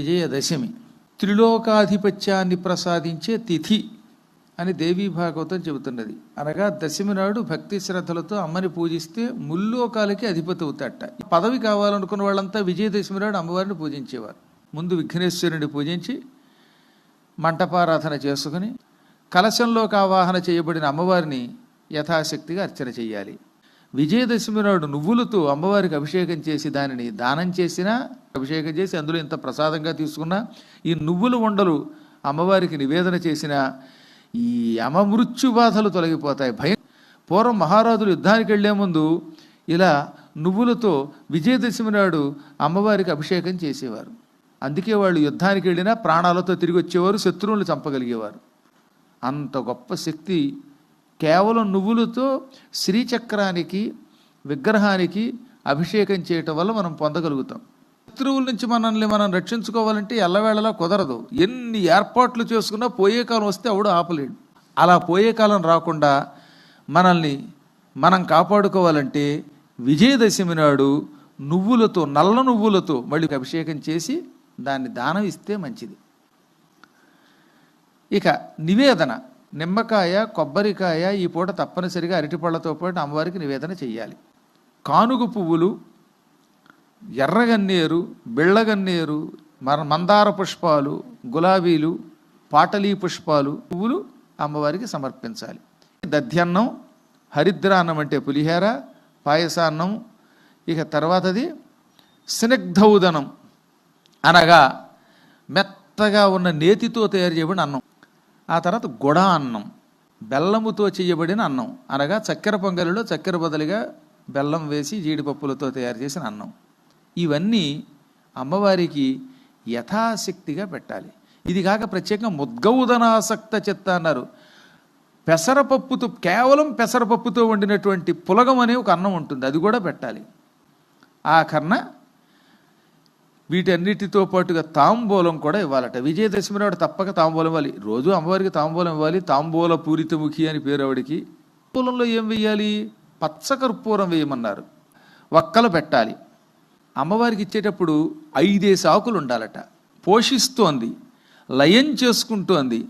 విజయదశమి త్రిలోకాధిపత్యాన్ని ప్రసాదించే తిథి అని దేవీ భాగవతం చెబుతున్నది. అనగా దశమి నాడు భక్తి శ్రద్ధలతో అమ్మని పూజిస్తే ముల్లోకాలకి అధిపతి అవుతాట. పదవి కావాలనుకున్న వాళ్ళంతా విజయదశమి నాడు అమ్మవారిని పూజించేవారు. ముందు విఘ్నేశ్వరుని పూజించి మంటపారాధన చేసుకుని కలశంలోకి ఆవాహన చేయబడిన అమ్మవారిని యథాశక్తిగా అర్చన చేయాలి. విజయదశమి నాడు నువ్వులతో అమ్మవారికి అభిషేకం చేసి దానిని దానం చేసినా, అభిషేకం చేసి అందులో ఇంత ప్రసాదంగా తీసుకున్నా, ఈ నువ్వుల ఉండలు అమ్మవారికి నివేదన చేసినా ఈ అమమృత్యు బాధలు తొలగిపోతాయి. భయం. పూర్వం మహారాజులు యుద్ధానికి వెళ్లే ముందు ఇలా నువ్వులతో విజయదశమి నాడు అమ్మవారికి అభిషేకం చేసేవారు. అందుకే వాళ్ళు యుద్ధానికి వెళ్ళినా ప్రాణాలతో తిరిగి వచ్చేవారు, శత్రువులను చంపగలిగేవారు. అంత గొప్ప శక్తి కేవలం నువ్వులతో శ్రీచక్రానికి విగ్రహానికి అభిషేకం చేయటం వల్ల మనం పొందగలుగుతాం. శత్రువుల నుంచి మనల్ని మనం రక్షించుకోవాలంటే ఎల్లవేళలా కుదరదు. ఎన్ని ఏర్పాట్లు చేసుకున్నా పోయే కాలం వస్తే అవడు ఆపలేడు. అలా పోయే కాలం రాకుండా మనల్ని మనం కాపాడుకోవాలంటే విజయదశమి నాడు నువ్వులతో, నల్ల నువ్వులతో మళ్ళీ అభిషేకం చేసి దాన్ని దానం ఇస్తే మంచిది. ఇక నివేదన, నిమ్మకాయ, కొబ్బరికాయ ఈ పూట తప్పనిసరిగా అరటిపళ్ళతో పాటు అమ్మవారికి నివేదన చెయ్యాలి. కానుగ పువ్వులు, ఎర్రగన్నేరు, బిళ్ళగన్నేరు, మందార పుష్పాలు, గులాబీలు, పాటలీ పుష్పాలు, పువ్వులు అమ్మవారికి సమర్పించాలి. దధ్యన్నం, హరిద్రాన్నం అంటే పులిహేర, పాయసాన్నం. ఇక తర్వాతది స్నిగ్ధౌదనం అనగా మెత్తగా ఉన్న నేతితో తయారు చేయబడిన అన్నం. ఆ తర్వాత గుడ అన్నం, బెల్లముతో చేయబడిన అన్నం అనగా చక్కెర పొంగలిలో చక్కెర బదులుగా బెల్లం వేసి జీడిపప్పులతో తయారు చేసిన అన్నం. ఇవన్నీ అమ్మవారికి యథాశక్తిగా పెట్టాలి. ఇది కాక ప్రత్యేకంగా ముద్గౌదనాసక్త చిత్త అన్నారు. పెసరపప్పుతో, కేవలం పెసరపప్పుతో వండినటువంటి పులగం అనే ఒక అన్నం ఉంటుంది, అది కూడా పెట్టాలి. ఆ కర్ణ వీటన్నిటితో పాటుగా తాంబూలం కూడా ఇవ్వాలట. విజయదశమి నాడు తప్పక తాంబూలం ఇవ్వాలి. రోజు అమ్మవారికి తాంబూలం ఇవ్వాలి. తాంబూల పూరితముఖి అని పేరు ఆవిడికి. తాంబూలంలో ఏం వెయ్యాలి? పచ్చకర్పూరం వేయమన్నారు. వక్కలు పెట్టాలి. అమ్మవారికి ఇచ్చేటప్పుడు 5 ఆకులు ఉండాలట. పోషిస్తోంది, లయం చేసుకుంటోంది,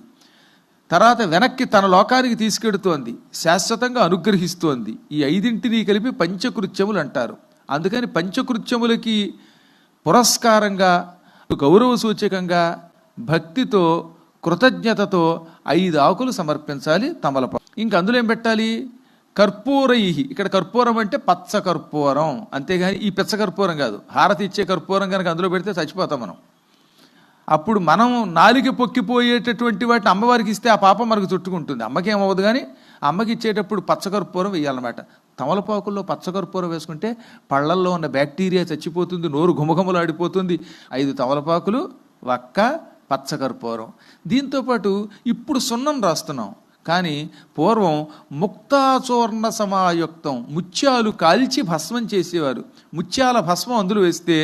తర్వాత వెనక్కి తన లోకానికి తీసుకెడుతోంది, శాశ్వతంగా అనుగ్రహిస్తోంది. ఈ 5ంటిని కలిపి పంచకృత్యములు అంటారు. అందుకని పంచకృత్యములకి పురస్కారంగా, గౌరవ సూచకంగా, భక్తితో, కృతజ్ఞతతో 5 ఆకులు సమర్పించాలి. తమలపాకు. ఇంక అందులో ఏం పెట్టాలి? కర్పూరై. ఇక్కడ కర్పూరం అంటే పచ్చ కర్పూరం, అంతేగాని ఈ పిచ్చ కర్పూరం కాదు. హారతి ఇచ్చే కర్పూరం కనుక అందులో పెడితే చచ్చిపోతాం మనం. అప్పుడు మనం నాలుక పొక్కిపోయేటటువంటి వాటిని అమ్మవారికి ఇస్తే ఆ పాపం మనకు చుట్టుకుంటుంది. అమ్మకి ఏమవ్వదు, కానీ అమ్మకి ఇచ్చేటప్పుడు పచ్చకర్పూరం వేయాలన్నమాట. తమలపాకుల్లో పచ్చకర్పూరం వేసుకుంటే పళ్ళల్లో ఉన్న బ్యాక్టీరియా చచ్చిపోతుంది, నోరు ఘుమఘుమలాడిపోతుంది. 5 తమలపాకులు, వక్క, పచ్చకర్పూరం. దీంతోపాటు ఇప్పుడు సున్నం రాస్తున్నాం, కానీ పూర్వం ముక్తాచూర్ణ సమాయుక్తం, ముత్యాలు కాల్చి భస్మం చేసేవారు. ముత్యాల భస్మం అందులో వేస్తే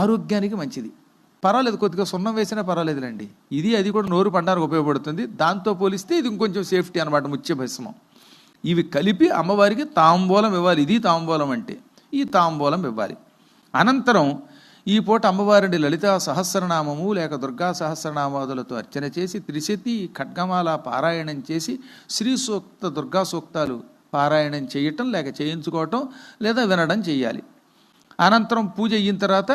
ఆరోగ్యానికి మంచిది. పర్వాలేదు, కొద్దిగా సున్నం వేసినా పర్వాలేదులేండి. అది కూడా నోరు పండడానికి ఉపయోగపడుతుంది. దాంతో పోలిస్తే ఇది ఇంకొంచెం సేఫ్టీ అనమాట, ముత్య భస్మం. ఇవి కలిపి అమ్మవారికి తాంబూలం ఇవ్వాలి. ఇది తాంబూలం అంటే ఈ తాంబూలం ఇవ్వాలి. అనంతరం ఈ పూట అమ్మవారిని లలితా సహస్రనామము లేక దుర్గా సహస్రనామాదులతో అర్చన చేసి, త్రిశతి ఖడ్గమాల పారాయణం చేసి, శ్రీ సూక్త, దుర్గా సూక్తాలు పారాయణం చేయటం లేక చేయించుకోవటం లేదా వినడం చేయాలి. అనంతరం పూజ అయిన తర్వాత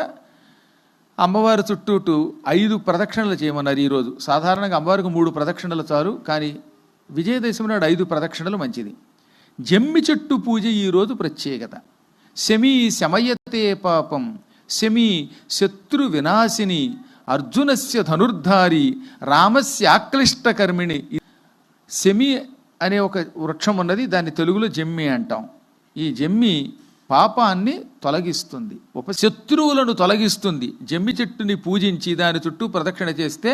అమ్మవారి చుట్టూటు 5 ప్రదక్షిణలు చేయమన్నారు. ఈరోజు సాధారణంగా అమ్మవారికి 3 ప్రదక్షిణలు చాలు, కానీ విజయదశమి నాడు 5 ప్రదక్షిణలు మంచిది. జమ్మి చెట్టు పూజ ఈరోజు ప్రత్యేకత. శమీ శమయతే పాపం, శమీ శత్రు వినాశిని, అర్జునస్య ధనుర్ధారి, రామస్య ఆక్లిష్టకర్మిణి. శమి అనే ఒక వృక్షం ఉన్నది, దాన్ని తెలుగులో జమ్మి అంటాం. ఈ జమ్మి పాపాన్ని తొలగిస్తుంది, శత్రువులను తొలగిస్తుంది. జమ్మి చెట్టుని పూజించి దాని చుట్టూ ప్రదక్షిణ చేస్తే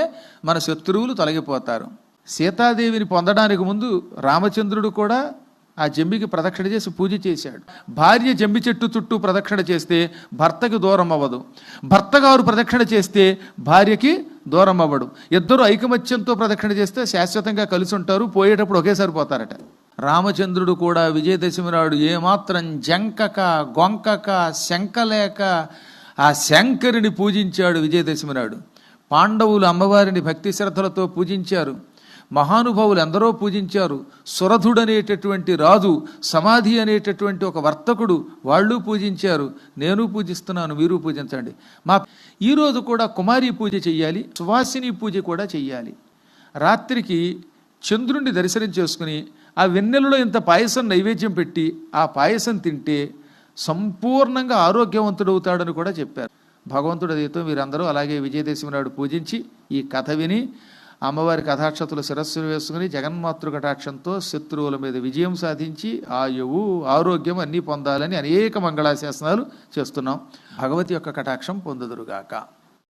మన శత్రువులు తొలగిపోతారు. సీతాదేవిని పొందడానికి ముందు రామచంద్రుడు కూడా ఆ జమ్మికి ప్రదక్షిణ చేసి పూజ చేశాడు. భార్య జమ్మి చెట్టు చుట్టూ ప్రదక్షిణ చేస్తే భర్తకి దూరం అవ్వదు, భర్తగారు ప్రదక్షిణ చేస్తే భార్యకి దూరం అవ్వడు. ఇద్దరు ఐకమత్యంతో ప్రదక్షిణ చేస్తే శాశ్వతంగా కలిసి ఉంటారు, పోయేటప్పుడు ఒకేసారి పోతారట. రామచంద్రుడు కూడా విజయదశమి నాడు ఏమాత్రం జంకక, గొంకక, శంకలేక ఆ శంకరుని పూజించాడు. విజయదశమి నాడు పాండవులు అమ్మవారిని భక్తి శ్రద్ధలతో పూజించారు. మహానుభావులు ఎందరో పూజించారు. సురధుడనేటటువంటి రాజు, సమాధి అనేటటువంటి ఒక వర్తకుడు, వాళ్ళు పూజించారు. నేను పూజిస్తున్నాను, మీరు పూజించండి. ఈరోజు కూడా కుమారి పూజ చెయ్యాలి, సువాసిని పూజ కూడా చెయ్యాలి. రాత్రికి చంద్రుణ్ణి దర్శనం చేసుకుని ఆ వెన్నెలలో ఇంత పాయసం నైవేద్యం పెట్టి ఆ పాయసం తింటే సంపూర్ణంగా ఆరోగ్యవంతుడవుతాడని కూడా చెప్పారు భగవంతుడు. అదేతో మీరందరూ అలాగే విజయదశమి నాడు పూజించి ఈ కథ విని అమ్మవారి కథాక్షతులు శిరస్సును వేసుకుని జగన్మాతృ కటాక్షంతో శత్రువుల మీద విజయం సాధించి ఆయువు ఆరోగ్యం అన్నీ పొందాలని అనేక మంగళాశాసనాలు చేస్తున్నాం. భగవతి యొక్క కటాక్షం పొందుదురుగాక.